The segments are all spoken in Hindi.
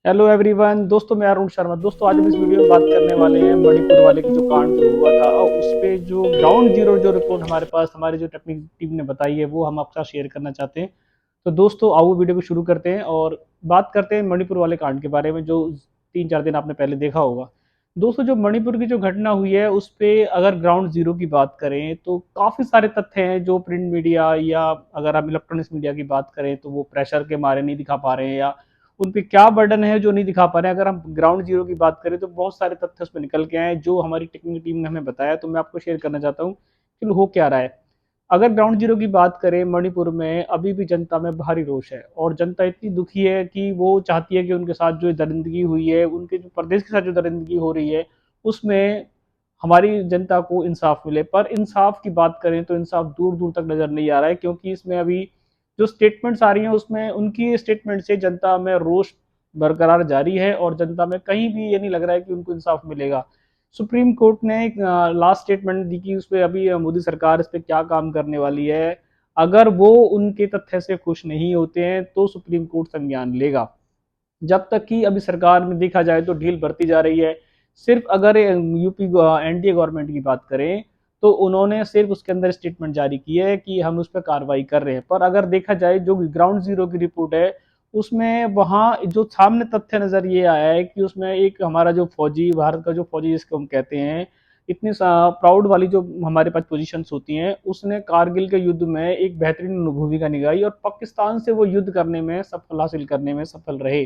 Hello everyone. दोस्तों मैं अरुण शर्मा। दोस्तों आज हम इस वीडियो में बात करने वाले हैं मणिपुर वाले की जो कांड जो हुआ था और उस पे जो ग्राउंड जीरो जो रिपोर्ट हमारे पास हमारी जो टेक्निकल टीम ने बताई है वो हम आपके साथ शेयर करना चाहते हैं। तो दोस्तों आओ वीडियो को शुरू करते हैं और बात करते हैं मणिपुर वाले कांड के बारे में जो 3-4 दिन आपने पहले देखा होगा। दोस्तों जो मणिपुर की जो घटना हुई है उस पे अगर ग्राउंड जीरो की बात करें तो काफ़ी सारे तथ्य हैं जो प्रिंट मीडिया या अगर आप इलेक्ट्रॉनिक्स मीडिया की बात करें तो वो प्रेशर के मारे नहीं दिखा पा रहे हैं या उन पे क्या बर्डन है जो नहीं दिखा पा रहे हैं। अगर हम ग्राउंड जीरो की बात करें तो बहुत सारे तथ्य उसमें निकल के आए जो हमारी टेक्निकल टीम ने हमें बताया, तो मैं आपको शेयर करना चाहता हूँ कि हो क्या रहा है। अगर ग्राउंड जीरो की बात करें, मणिपुर में अभी भी जनता में भारी रोष है और जनता इतनी दुखी है कि वो चाहती है कि उनके साथ जो दरिंदगी हुई है, उनके जो प्रदेश के साथ जो दरिंदगी हो रही है उसमें हमारी जनता को इंसाफ मिले। पर इंसाफ की बात करें तो इंसाफ दूर दूर तक नजर नहीं आ रहा है, क्योंकि इसमें अभी जो स्टेटमेंट्स आ रही हैं उसमें उनकी स्टेटमेंट से जनता में रोष बरकरार जारी है और जनता में कहीं भी ये नहीं लग रहा है कि उनको इंसाफ मिलेगा। सुप्रीम कोर्ट ने एक लास्ट स्टेटमेंट दी कि उस पर अभी मोदी सरकार इस पर क्या काम करने वाली है। अगर वो उनके तथ्य से खुश नहीं होते हैं तो सुप्रीम कोर्ट संज्ञान लेगा। जब तक कि अभी सरकार में देखा जाए तो ढील बढ़ती जा रही है। सिर्फ अगर यूपी एनडीए गवर्नमेंट की बात करें तो उन्होंने सिर्फ उसके अंदर स्टेटमेंट जारी की है कि हम उस पर कार्रवाई कर रहे हैं। पर अगर देखा जाए जो ग्राउंड जीरो की रिपोर्ट है उसमें वहाँ जो सामने तथ्य नजर ये आया है कि उसमें एक हमारा जो फौजी, भारत का जो फौजी जिसको हम कहते हैं, इतनी प्राउड वाली जो हमारे पास पोजीशंस होती हैं, उसने कारगिल के युद्ध में एक बेहतरीन भूमिका निभाई और पाकिस्तान से वो युद्ध करने में सफल हासिल करने में सफल रहे।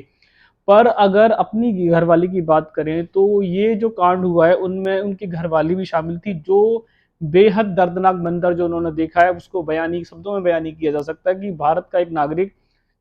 पर अगर अपनी घरवाली की बात करें तो ये जो कांड हुआ है उनमें उनकी घरवाली भी शामिल थी। जो बेहद दर्दनाक मंजर जो उन्होंने देखा है उसको बयानी शब्दों में बयान नहीं किया जा सकता कि भारत का एक नागरिक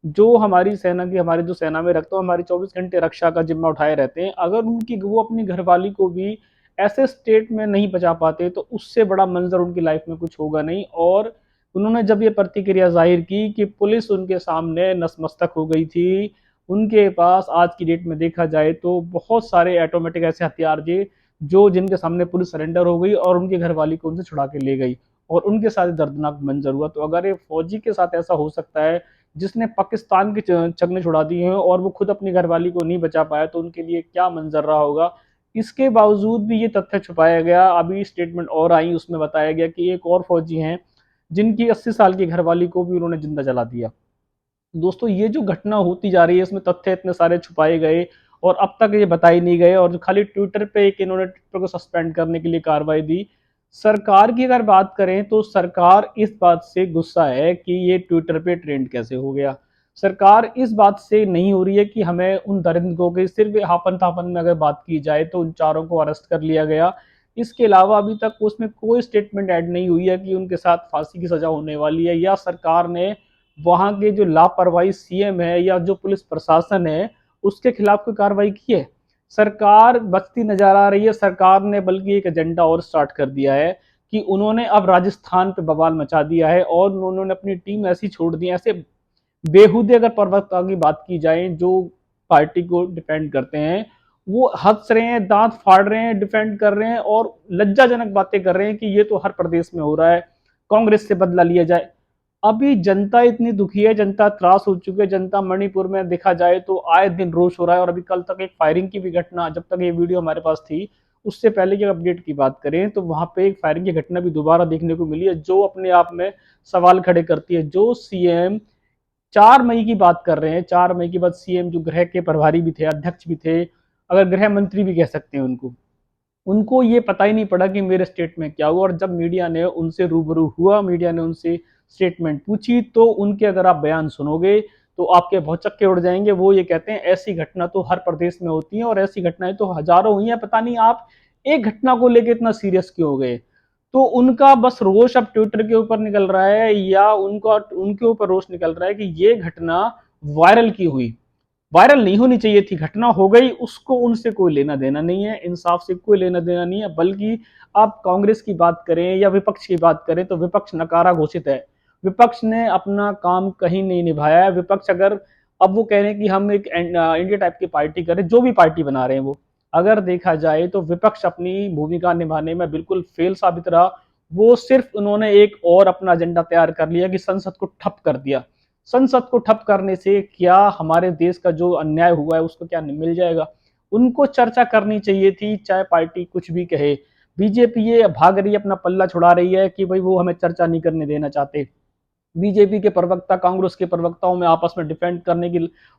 जो हमारी सेना की, हमारे जो सेना में रखता हूँ, हमारी 24 घंटे रक्षा का जिम्मा उठाए रहते हैं, अगर उनकी वो अपनी घरवाली को भी ऐसे स्टेट में नहीं बचा पाते तो उससे बड़ा मंजर उनकी लाइफ में कुछ होगा नहीं। और उन्होंने जब ये प्रतिक्रिया जाहिर की कि पुलिस उनके सामने नतमस्तक हो गई थी। उनके पास आज की डेट में देखा जाए तो बहुत सारे ऑटोमेटिक ऐसे हथियार थे जो जिनके सामने पुलिस सरेंडर हो गई और उनकी घरवाली को उनसे छुड़ा के ले गई और उनके साथ दर्दनाक मंजर हुआ। तो अगर ये फौजी के साथ ऐसा हो सकता है जिसने पाकिस्तान के चकने छुड़ा दिए हैं और वो खुद अपनी घरवाली को नहीं बचा पाया, तो उनके लिए क्या मंजर रहा होगा। इसके बावजूद भी ये तथ्य छुपाया गया। अभी स्टेटमेंट और आई, उसमें बताया गया कि एक और फौजी हैं जिनकी 80 साल की घरवाली को भी उन्होंने जिंदा जला दिया। दोस्तों ये जो घटना होती जा रही है इसमें तथ्य इतने सारे छुपाए गए और अब तक ये बताए नहीं गए, और जो खाली ट्विटर पे एक इन्होंने ट्विटर को सस्पेंड करने के लिए कार्रवाई दी। सरकार की अगर बात करें तो सरकार इस बात से गुस्सा है कि ये ट्विटर पे ट्रेंड कैसे हो गया। सरकार इस बात से नहीं हो रही है कि हमें उन दरिंदों के सिर्फ हाफन ताफन में अगर बात की जाए तो उन चारों को अरेस्ट कर लिया गया। इसके अलावा अभी तक उसमें कोई स्टेटमेंट ऐड नहीं हुई है कि उनके साथ फांसी की सजा होने वाली है या सरकार ने वहां के जो लापरवाही सीएम है या जो पुलिस प्रशासन है उसके खिलाफ कोई कार्रवाई की है। सरकार बचती नजर आ रही है। सरकार ने बल्कि एक एजेंडा और स्टार्ट कर दिया है कि उन्होंने अब राजस्थान पे बवाल मचा दिया है और उन्होंने अपनी टीम ऐसी छोड़ दी, ऐसे बेहूदे अगर प्रवक्ता की बात की जाए जो पार्टी को डिफेंड करते हैं, वो हंस रहे हैं, दांत फाड़ रहे हैं, डिफेंड कर रहे हैं और लज्जाजनक बातें कर रहे हैं कि ये तो हर प्रदेश में हो रहा है, कांग्रेस से बदला लिया जाए। अभी जनता इतनी दुखी है, जनता त्रास हो चुकी है। जनता मणिपुर में देखा जाए तो आए दिन रोष हो रहा है और अभी कल तक एक फायरिंग की भी घटना, जब तक ये वीडियो हमारे पास थी उससे पहले की अपडेट की बात करें तो वहां पे एक फायरिंग की घटना भी दोबारा देखने को मिली है जो अपने आप में सवाल खड़े करती है। जो सीएम 4 मई की बात कर रहे हैं, 4 मई के बाद सीएम जो गृह के प्रभारी भी थे, अध्यक्ष भी थे, अगर गृह मंत्री भी कह सकते हैं उनको, उनको ये पता ही नहीं पड़ा कि मेरे स्टेट में क्या हुआ। और जब मीडिया ने उनसे रूबरू हुआ, मीडिया ने उनसे स्टेटमेंट पूछी, तो उनके अगर आप बयान सुनोगे तो आपके भौचक्के उड़ जाएंगे। वो ये कहते हैं ऐसी घटना तो हर प्रदेश में होती है और ऐसी घटनाएं तो हजारों हुई हैं, पता नहीं आप एक घटना को लेकर इतना सीरियस क्यों हो गए। तो उनका बस रोष अब ट्विटर के ऊपर निकल रहा है या उनका उनके ऊपर रोष निकल रहा है कि ये घटना वायरल की हुई, वायरल नहीं होनी चाहिए थी, घटना हो गई, उसको उनसे कोई लेना देना नहीं है, इंसाफ से कोई लेना देना नहीं है। बल्कि आप कांग्रेस की बात करें या विपक्ष की बात करें तो विपक्ष नकारा घोषित है। विपक्ष ने अपना काम कहीं नहीं निभाया है। विपक्ष अगर अब वो कह रहे हैं कि हम एक इंडिया टाइप की पार्टी करें, जो भी पार्टी बना रहे हैं वो, अगर देखा जाए तो विपक्ष अपनी भूमिका निभाने में बिल्कुल फेल साबित रहा। वो सिर्फ उन्होंने एक और अपना एजेंडा तैयार कर लिया कि संसद को ठप कर दिया। संसद को ठप करने से क्या हमारे देश का जो अन्याय हुआ है उसको क्या मिल जाएगा? उनको चर्चा करनी चाहिए थी, चाहे पार्टी कुछ भी कहे। बीजेपी ये भाग रही है, अपना पल्ला छुड़ा रही है कि भाई वो हमें चर्चा नहीं करने देना चाहते। बीजेपी के प्रवक्ता कांग्रेस के प्रवक्ताओं में आपस में डिफेंड करने की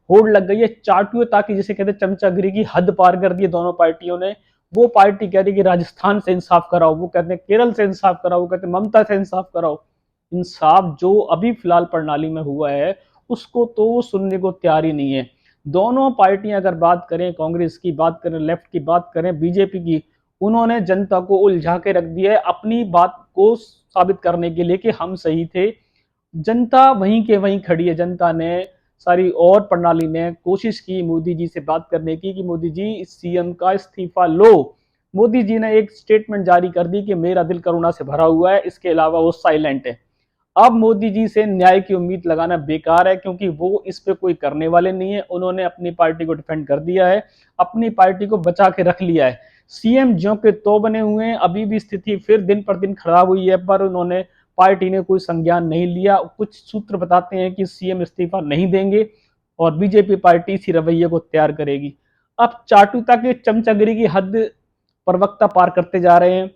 होड़ लग गई है। चाटुए ताकि जिसे कहते हैं चमचागिरी की हद पार कर दी दोनों पार्टियों ने। वो पार्टी कह रही कि राजस्थान से इंसाफ कराओ, वो कहते हैं केरल से इंसाफ कराओ, वो कहते हैं ममता से इंसाफ कराओ। इंसाफ जो अभी फिलहाल प्रणाली में हुआ है उसको तो वो सुनने को तैयार ही नहीं है। दोनों पार्टियां अगर बात करें, कांग्रेस की बात करें, लेफ्ट की बात करें, बीजेपी की, उन्होंने जनता को उलझा के रख दिया है अपनी बात को साबित करने के लिए कि हम सही थे। जनता वहीं के वहीं खड़ी है। जनता ने सारी और प्रणाली ने कोशिश की मोदी जी से बात करने की कि मोदी जी इस सीएम का इस्तीफा लो। मोदी जी ने एक स्टेटमेंट जारी कर दी कि मेरा दिल करुणा से भरा हुआ है, इसके अलावा वो साइलेंट है। अब मोदी जी से न्याय की उम्मीद लगाना बेकार है क्योंकि वो इस पे कोई करने वाले नहीं है। उन्होंने अपनी पार्टी को डिफेंड कर दिया है, अपनी पार्टी को बचा के रख लिया है। सीएम ज्यों के तो बने हुए हैं, अभी भी स्थिति फिर दिन पर दिन खराब हुई है, पर उन्होंने पार्टी ने कोई संज्ञान नहीं लिया। कुछ सूत्र बताते हैं कि सीएम इस्तीफा नहीं देंगे और बीजेपी पार्टी इसी रवैये को तैयार करेगी। अब चाटुता के चमचगिरी की हद प्रवक्ता पार करते जा रहे हैं।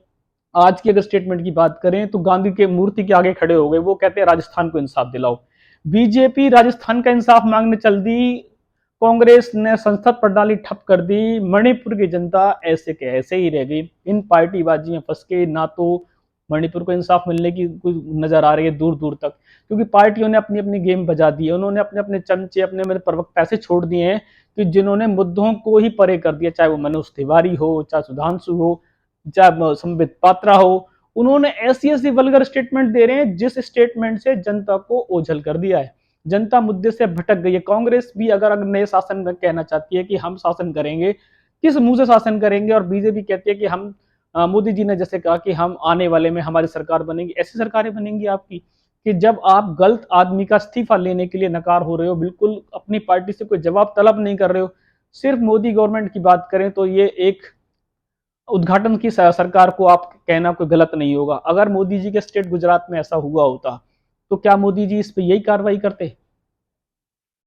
आज की अगर स्टेटमेंट की बात करें तो गांधी के मूर्ति के आगे खड़े हो गए, वो कहते हैं राजस्थान को इंसाफ दिलाओ। बीजेपी राजस्थान का इंसाफ मांगने चल दी, कांग्रेस ने संसद प्रणाली ठप कर दी, मणिपुर की जनता ऐसे के ऐसे ही रह गई। इन पार्टीबाजी में फंस के ना तो मणिपुर को इंसाफ मिलने की कोई नजर आ रही है दूर दूर तक, क्योंकि पार्टियों ने अपनी अपनी गेम बजा दी है। उन्होंने अपने अपने चमचे, अपने अपने प्रवक्ता ऐसे छोड़ दिए हैं कि जिन्होंने मुद्दों को ही परे कर दिया, चाहे वो मनोज तिवारी हो, चाहे सुधांशु हो, चाहे संबित पात्रा हो। उन्होंने ऐसी ऐसी वल्गर स्टेटमेंट दे रहे हैं जिस स्टेटमेंट से जनता को ओझल कर दिया है। जनता मुद्दे से भटक गई है। कांग्रेस भी अगर नए शासन में कहना चाहती है कि हम शासन करेंगे, किस मुंह से शासन करेंगे? और बीजेपी कहती है कि हम मोदी जी ने जैसे कहा कि हम आने वाले में हमारी सरकार बनेगी। ऐसी सरकारें बनेंगी आपकी कि जब आप गलत आदमी का इस्तीफा लेने के लिए नकार हो रहे हो, बिल्कुल अपनी पार्टी से कोई जवाब तलब नहीं कर रहे हो। सिर्फ मोदी गवर्नमेंट की बात करें तो ये एक उद्घाटन की सरकार को आप कहना कोई गलत नहीं होगा। अगर मोदी जी के स्टेट गुजरात में ऐसा हुआ होता तो क्या मोदी जी इस पे यही कार्रवाई करते?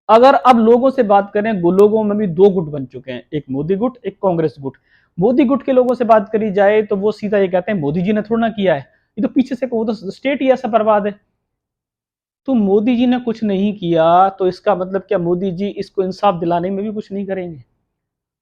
अगर अब लोगों से बात करें, लोगों में भी दो गुट बन चुके हैं, एक मोदी गुट, एक कांग्रेस गुट। मोदी गुट के लोगों से बात करी जाए तो वो सीधा ये कहते हैं मोदी जी ने थोड़ा ना किया है, ये तो पीछे से वो तो स्टेट ही ऐसा बर्बाद है। तो मोदी जी ने कुछ नहीं किया तो इसका मतलब क्या मोदी जी इसको इंसाफ दिलाने में भी कुछ नहीं करेंगे?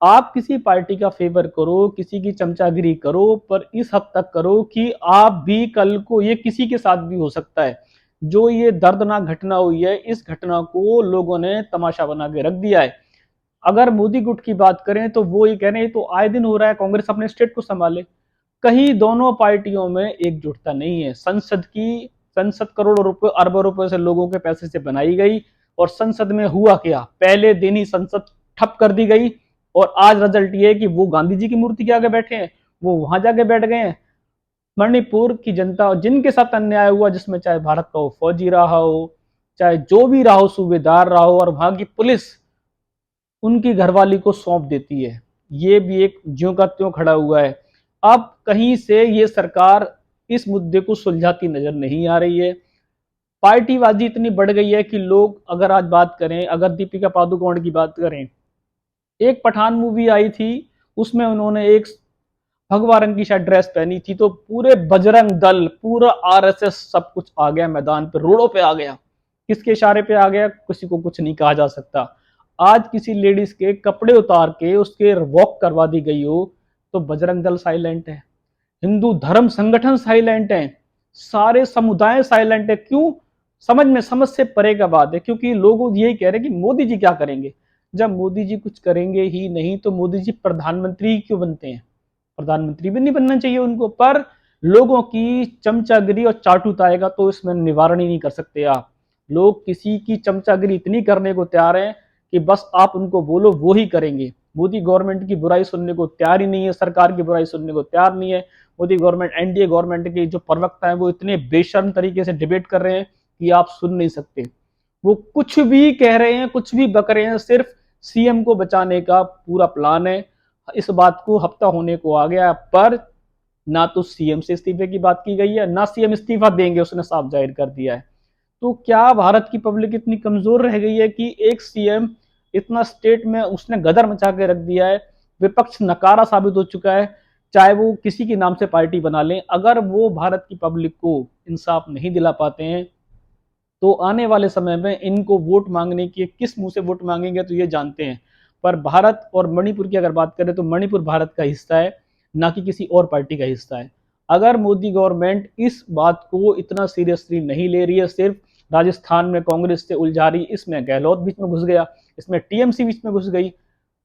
आप किसी पार्टी का फेवर करो, किसी की चमचागिरी करो, पर इस हद तक करो कि आप भी कल को ये किसी के साथ भी हो सकता है। जो ये दर्दनाक घटना हुई है, इस घटना को लोगों ने तमाशा बना के रख दिया है। अगर मोदी गुट की बात करें तो वो ये कह रहे हैं तो आए दिन हो रहा है, कांग्रेस अपने स्टेट को संभाले। कहीं दोनों पार्टियों में एकजुटता नहीं है। संसद करोड़ों रुपए, अरबों रुपए से लोगों के पैसे से बनाई गई और संसद में हुआ क्या? पहले दिन ही संसद ठप कर दी गई और आज रिजल्ट ये है कि वो गांधी जी की मूर्ति के आगे बैठे हैं, वो वहां जाके बैठ गए हैं। मणिपुर की जनता जिनके साथ अन्याय हुआ, जिसमें चाहे भारत का वो फौजी रहा हो, चाहे जो भी रहा हो, सूबेदार रहा हो, और वहां की पुलिस उनकी घरवाली को सौंप देती है। ये भी एक ज्यों का त्यों खड़ा हुआ है। अब कहीं से ये सरकार इस मुद्दे को सुलझाती नजर नहीं आ रही है। पार्टीबाजी इतनी बढ़ गई है कि लोग, अगर आज बात करें, अगर दीपिका पादुकोण की बात करें, एक पठान मूवी आई थी, उसमें उन्होंने एक भगवा रंग की शायद ड्रेस पहनी थी, तो पूरे बजरंग दल, पूरा आरएसएस सब कुछ आ गया मैदान पे, रोडों पे आ गया। किसके इशारे पे आ गया? किसी को कुछ नहीं कहा जा सकता। आज किसी लेडीज के कपड़े उतार के उसके वॉक करवा दी गई हो तो बजरंग दल साइलेंट है, हिंदू धर्म संगठन साइलेंट है, सारे समुदाय साइलेंट है। क्यों? समझ से परे का बात है, क्योंकि लोग यही कह रहे हैं कि मोदी जी क्या करेंगे। जब मोदी जी कुछ करेंगे ही नहीं तो मोदी जी प्रधानमंत्री क्यों बनते हैं? प्रधानमंत्री भी नहीं बनना चाहिए उनको। पर लोगों की चमचागिरी और चाटुता आएगा तो इसमें निवारण ही नहीं कर सकते आप। लोग किसी की चमचागिरी इतनी करने को तैयार हैं कि बस आप उनको बोलो वो ही करेंगे। मोदी गवर्नमेंट की बुराई सुनने को तैयार ही नहीं है, सरकार की बुराई सुनने को तैयार नहीं है। मोदी गवर्नमेंट, एनडीए गवर्नमेंट के जो प्रवक्ता हैं वो इतने बेशर्म तरीके से डिबेट कर रहे हैं कि आप सुन नहीं सकते। वो कुछ भी कह रहे हैं, कुछ भी बक रहे हैं, सिर्फ सीएम को बचाने का पूरा प्लान है। इस बात को हफ्ता होने को आ गया, पर ना तो सीएम से इस्तीफे की बात की गई है, ना सीएम इस्तीफा देंगे, उसने साफ जाहिर कर दिया है। तो क्या भारत की पब्लिक इतनी कमजोर रह गई है कि एक सीएम इतना स्टेट में उसने गदर मचा के रख दिया है, विपक्ष नकारा साबित हो चुका है, चाहे वो किसी के नाम से पार्टी बना लें, अगर वो भारत की पब्लिक को इंसाफ नहीं दिला पाते हैं तो आने वाले समय में इनको वोट मांगने की किस मुंह से वोट मांगेंगे तो ये जानते हैं। पर भारत और मणिपुर की अगर बात करें तो मणिपुर भारत का हिस्सा है, ना कि किसी और पार्टी का हिस्सा है। अगर मोदी गवर्नमेंट इस बात को इतना सीरियसली नहीं ले रही है, सिर्फ राजस्थान में कांग्रेस से उलझा रही, इसमें गहलोत बीच में घुस गया, इसमें टीएमसी बीच में घुस गई,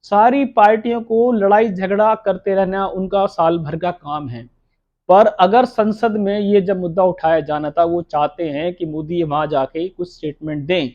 सारी पार्टियों को लड़ाई झगड़ा करते रहना उनका साल भर का काम है। पर अगर संसद में ये जब मुद्दा उठाया जाना था, वो चाहते हैं कि मोदी वहां जाके कुछ स्टेटमेंट दें,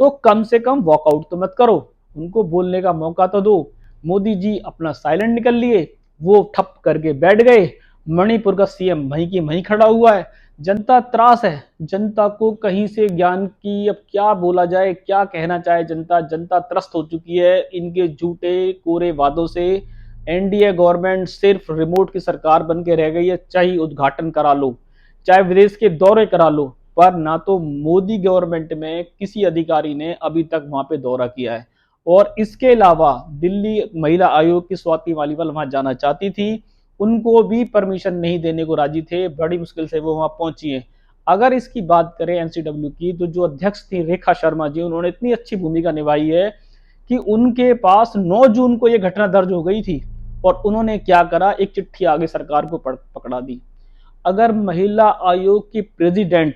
तो कम से कम वॉकआउट तो मत करो, उनको बोलने का मौका तो दो। मोदी जी अपना साइलेंट निकल लिए, वो ठप करके बैठ गए, मणिपुर का सीएम वहीं की वहीं खड़ा हुआ है। जनता त्रास है, जनता को कहीं से ज्ञान की अब क्या बोला जाए, क्या कहना चाहे जनता, जनता त्रस्त हो चुकी है इनके झूठे कोरे वादों से। एनडीए गवर्नमेंट सिर्फ रिमोट की सरकार बन के रह गई है, चाहे उद्घाटन करा लो, चाहे विदेश के दौरे करा लो, पर ना तो मोदी गवर्नमेंट में किसी अधिकारी ने अभी तक वहां पे दौरा किया है। और इसके अलावा दिल्ली महिला आयोग की स्वाति मालीवाल वहां जाना चाहती थी, उनको भी परमिशन नहीं देने को राजी थे, बड़ी मुश्किल से वो वहां पहुंची है। अगर इसकी बात करें एनसीडब्ल्यू की, तो जो अध्यक्ष थी रेखा शर्मा जी, उन्होंने इतनी अच्छी भूमिका निभाई है कि उनके पास 9 जून को यह घटना दर्ज हो गई थी और उन्होंने क्या करा, एक चिट्ठी आगे सरकार को पकड़ा दी। अगर महिला आयोग की प्रेसिडेंट,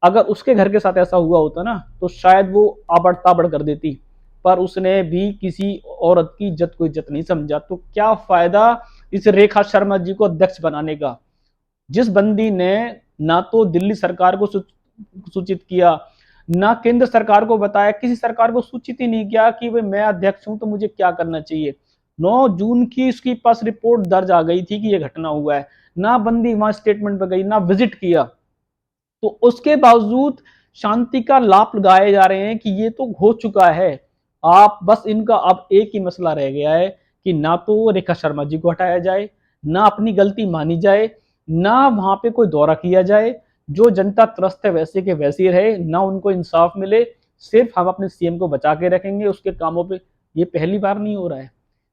अगर उसके घर के साथ ऐसा हुआ होता ना, तो शायद वो आबड़ ताबड़ कर देती, पर उसने भी किसी औरत की इज्जत को इज्जत नहीं समझा। तो क्या फायदा इस रेखा शर्मा जी को अध्यक्ष बनाने का, जिस बंदी ने ना तो दिल्ली सरकार को सूचित किया, ना केंद्र सरकार को बताया, किसी सरकार को सूचित ही नहीं किया कि भाई मैं अध्यक्ष हूं तो मुझे क्या करना चाहिए। 9 जून की इसके पास रिपोर्ट दर्ज आ गई थी कि यह घटना हुआ है, ना बंदी वहां स्टेटमेंट पर गई, ना विजिट किया, तो उसके बावजूद शांति का लाप लगाए जा रहे हैं कि ये तो हो चुका है। आप बस इनका अब एक ही मसला रह गया है कि ना तो रेखा शर्मा जी को हटाया जाए, ना अपनी गलती मानी जाए, ना वहां पे कोई दौरा किया जाए, जो जनता त्रस्त है वैसे के वैसे ही रहे, ना उनको इंसाफ मिले, सिर्फ हम अपने सीएम को बचा के रखेंगे उसके कामों पे। ये पहली बार नहीं हो रहा है।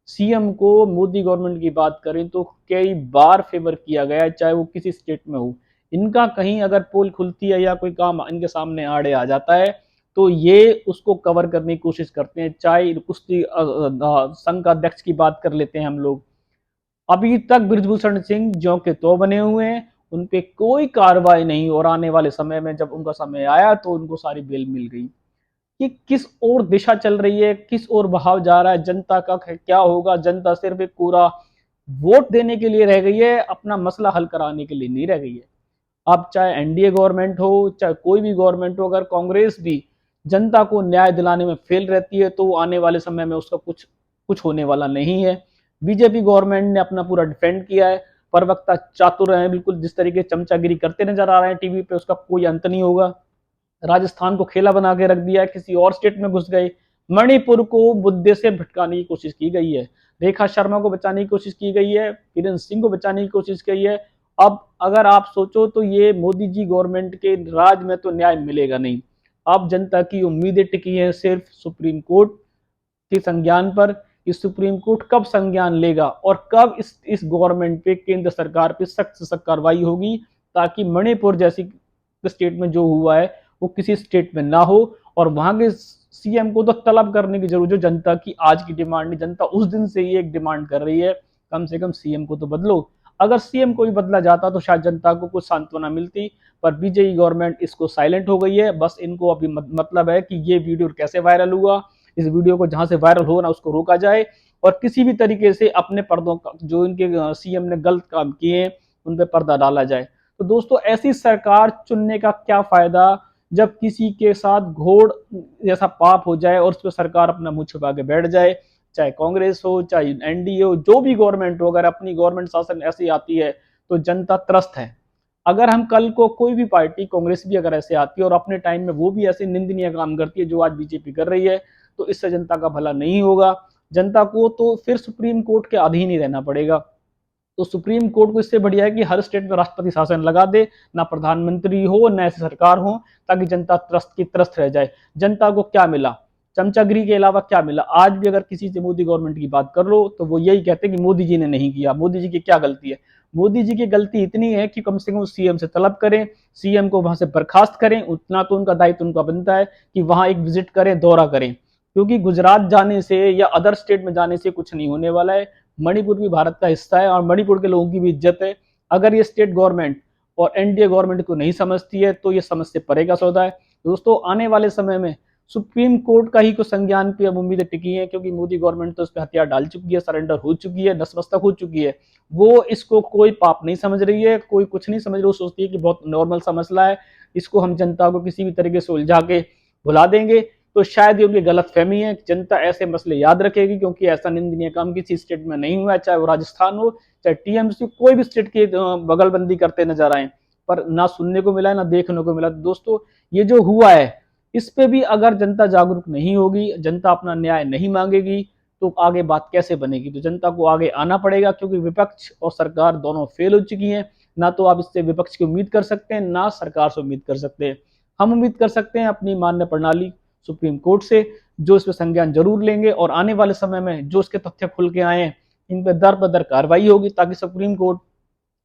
सीएम को मोदी गवर्नमेंट की बात करें तो कई बार फेवर किया गया है, चाहे वो किसी स्टेट में हो। इनका कहीं अगर पोल खुलती है या कोई काम इनके सामने आड़े आ जाता है तो ये उसको कवर करने की कोशिश करते हैं। चाहे कुश्ती संघ का अध्यक्ष की बात कर लेते हैं हम लोग, अभी तक बृजभूषण सिंह ज्यों के तो बने हुए हैं, उन पे कोई कार्रवाई नहीं, और आने वाले समय में जब उनका समय आया तो उनको सारी बेल मिल गई। कि किस ओर दिशा चल रही है, किस ओर बहाव जा रहा है, जनता का क्या होगा, जनता सिर्फ एक पूरा वोट देने के लिए रह गई है, अपना मसला हल कराने के लिए नहीं रह गई है। अब चाहे एनडीए गवर्नमेंट हो, चाहे कोई भी गवर्नमेंट हो, अगर कांग्रेस भी जनता को न्याय दिलाने में फेल रहती है तो आने वाले समय में उसका कुछ कुछ होने वाला नहीं है। बीजेपी गवर्नमेंट ने अपना पूरा डिफेंड किया है, प्रवक्ता चातुर हैं बिल्कुल, जिस तरीके चमचागिरी करते नजर आ रहे हैं टीवी पे, उसका कोई अंत नहीं होगा। राजस्थान को खेला बना के रख दिया है, किसी और स्टेट में घुस गए, मणिपुर को मुद्दे से भटकाने की कोशिश की गई है, रेखा शर्मा को बचाने की कोशिश की गई है, वीरेंद्र सिंह को बचाने की कोशिश की है। अब अगर आप सोचो तो ये मोदी जी गवर्नमेंट के राज में तो न्याय मिलेगा नहीं। अब जनता की उम्मीदें टिकी हैं सिर्फ सुप्रीम कोर्ट के संज्ञान पर। इस सुप्रीम कोर्ट कब संज्ञान लेगा और कब इस गवर्नमेंट पे, केंद्र सरकार पे सख्त से सख्त कार्रवाई होगी, ताकि मणिपुर जैसी स्टेट में जो हुआ है वो किसी स्टेट में ना हो। और वहां के सीएम को तो तलब करने की जरूरत, जो जनता की आज की डिमांड नहीं, जनता उस दिन से ही एक डिमांड कर रही है, कम से कम सीएम को तो बदलो। अगर सीएम को भी बदला जाता तो शायद जनता को कुछ सांत्वना मिलती, पर बीजेपी गवर्नमेंट इसको साइलेंट हो गई है। बस इनको अभी मतलब है कि ये वीडियो कैसे वायरल हुआ, इस वीडियो को जहां से वायरल हो ना उसको रोका जाए, और किसी भी तरीके से अपने पर्दों का, जो इनके सीएम ने गलत काम किए हैं उन पर पर्दा डाला जाए। तो दोस्तों, ऐसी सरकार चुनने का क्या फायदा जब किसी के साथ घोड़ जैसा पाप हो जाए और उस पर सरकार अपना मुंह छुपा के बैठ जाए। चाहे कांग्रेस हो, चाहे एनडीए हो, जो भी गवर्नमेंट हो, अगर अपनी गवर्नमेंट शासन ऐसी आती है तो जनता त्रस्त है। अगर हम कल को कोई भी पार्टी, कांग्रेस भी अगर ऐसे आती है और अपने टाइम में वो भी ऐसे निंदनीय काम करती है जो आज बीजेपी कर रही है, तो इससे जनता का भला नहीं होगा। जनता को तो फिर सुप्रीम कोर्ट के अधीन ही रहना पड़ेगा। तो सुप्रीम कोर्ट को इससे बढ़िया है कि हर स्टेट में राष्ट्रपति शासन लगा दे, ना प्रधानमंत्री हो न ऐसी सरकार हो, ताकि जनता त्रस्त की त्रस्त रह जाए। जनता को क्या मिला, चमचागिरी के अलावा क्या मिला? आज भी अगर किसी से मोदी गवर्नमेंट की बात कर लो तो वो यही कहते हैं कि मोदी जी ने नहीं किया। मोदी जी की क्या गलती है? मोदी जी की गलती इतनी है कि कम से कम सीएम से तलब करें, सीएम को वहां से बर्खास्त करें। उतना तो उनका दायित्व उनका बनता है कि वहां एक विजिट करें, दौरा करें, क्योंकि गुजरात जाने से या अदर स्टेट में जाने से कुछ नहीं होने वाला है। मणिपुर भी भारत का हिस्सा है और मणिपुर के लोगों की भी इज्जत है। अगर ये स्टेट गवर्नमेंट और एनडीए गवर्नमेंट को नहीं समझती है तो ये समझ से परे का सौदा है। दोस्तों, आने वाले समय में सुप्रीम कोर्ट का ही कुछ संज्ञान पे अब उम्मीदें टिकी हैं, क्योंकि मोदी गवर्नमेंट तो उस पर हथियार डाल चुकी है, सरेंडर हो चुकी है, नतमस्तक हो चुकी है। वो इसको कोई पाप नहीं समझ रही है, कोई कुछ नहीं समझ रही। वो सोचती है कि बहुत नॉर्मल सा मसला है, इसको हम जनता को किसी भी तरीके से उलझा के भुला देंगे। तो शायद ये उनकी गलत फहमी है। जनता ऐसे मसले याद रखेगी, क्योंकि ऐसा निंदनीय काम किसी स्टेट में नहीं हुआ है, चाहे वो राजस्थान हो, चाहे टीएमसी, कोई भी स्टेट की बगलबंदी करते नजर आए, पर ना सुनने को मिला है ना देखने को मिला। दोस्तों, ये जो हुआ है इस पे भी अगर जनता जागरूक नहीं होगी, जनता अपना न्याय नहीं मांगेगी, तो आगे बात कैसे बनेगी? तो जनता को आगे आना पड़ेगा, क्योंकि विपक्ष और सरकार दोनों फेल हो चुकी हैं। ना तो आप इससे विपक्ष की उम्मीद कर सकते हैं, ना सरकार से उम्मीद कर सकते हैं। हम उम्मीद कर सकते हैं अपनी मान्य प्रणाली सुप्रीम कोर्ट से, जो इस पर संज्ञान जरूर लेंगे और आने वाले समय में जो इसके तथ्य खुल के आए हैं इन पर दर बदर कार्रवाई होगी, ताकि सुप्रीम कोर्ट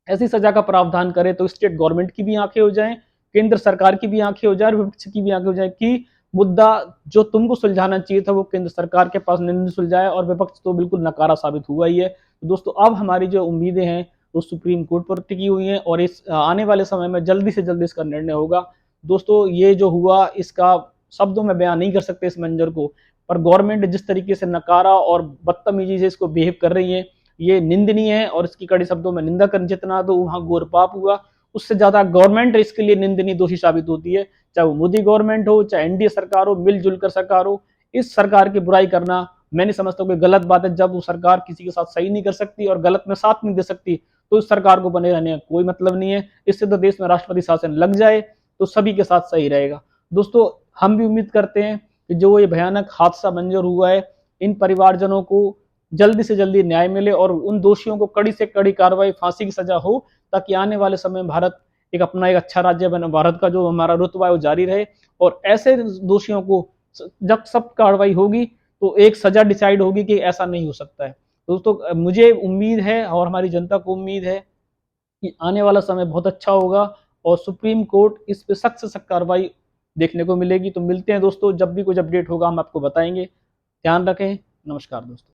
ऐसी सजा का प्रावधान करे तो स्टेट गवर्नमेंट की भी आंखें हो जाएं, केंद्र सरकार की भी आंखें हो जाए और विपक्ष की भी आंखें हो जाए कि मुद्दा जो तुमको सुलझाना चाहिए था वो केंद्र सरकार के पास नहीं सुलझाया, और विपक्ष तो बिल्कुल नकारा साबित हुआ ही है। तो दोस्तों, अब हमारी जो उम्मीदें हैं वो सुप्रीम कोर्ट पर टिकी हुई हैं और इस आने वाले समय में जल्दी से जल्दी इसका निर्णय होगा। दोस्तों, ये जो हुआ इसका शब्दों में बयान नहीं कर सकते इस मंजर को, पर गवर्नमेंट जिस तरीके से नकारा और बदतमीजी से इसको बिहेव कर रही है ये निंदनीय है, और इसकी कड़ी शब्दों में निंदा कर जितना तो वहां घोर पाप हुआ, उससे ज्यादा गवर्नमेंट इसके लिए निंदनीय दोषी साबित होती है। चाहे वो मोदी गवर्नमेंट हो, चाहे एनडीए सरकार हो, मिलजुल कर सरकार हो, इस सरकार की बुराई करना मैं नहीं समझता कोई गलत बात है। जब वो सरकार किसी के साथ सही नहीं कर सकती और गलत में साथ नहीं दे सकती तो इस सरकार को बने रहने का कोई मतलब नहीं है। इससे तो देश में राष्ट्रपति शासन लग जाए तो सभी के साथ सही रहेगा। दोस्तों, हम भी उम्मीद करते हैं कि जो ये भयानक हादसा मंजर हुआ है इन परिवारजनों को जल्दी से जल्दी न्याय मिले और उन दोषियों को कड़ी से कड़ी कार्रवाई, फांसी की सजा हो, ताकि आने वाले समय में भारत एक अच्छा राज्य बने, भारत का जो हमारा रुतबा है वो जारी रहे। और ऐसे दोषियों को जब सब कार्रवाई होगी तो एक सजा डिसाइड होगी कि ऐसा नहीं हो सकता है। दोस्तों, मुझे उम्मीद है और हमारी जनता को उम्मीद है कि आने वाला समय बहुत अच्छा होगा और सुप्रीम कोर्ट इस पे सख्त से सख्त कार्रवाई देखने को मिलेगी। तो मिलते हैं दोस्तों, जब भी कुछ अपडेट होगा हम आपको बताएंगे। ध्यान रखें। नमस्कार दोस्तों।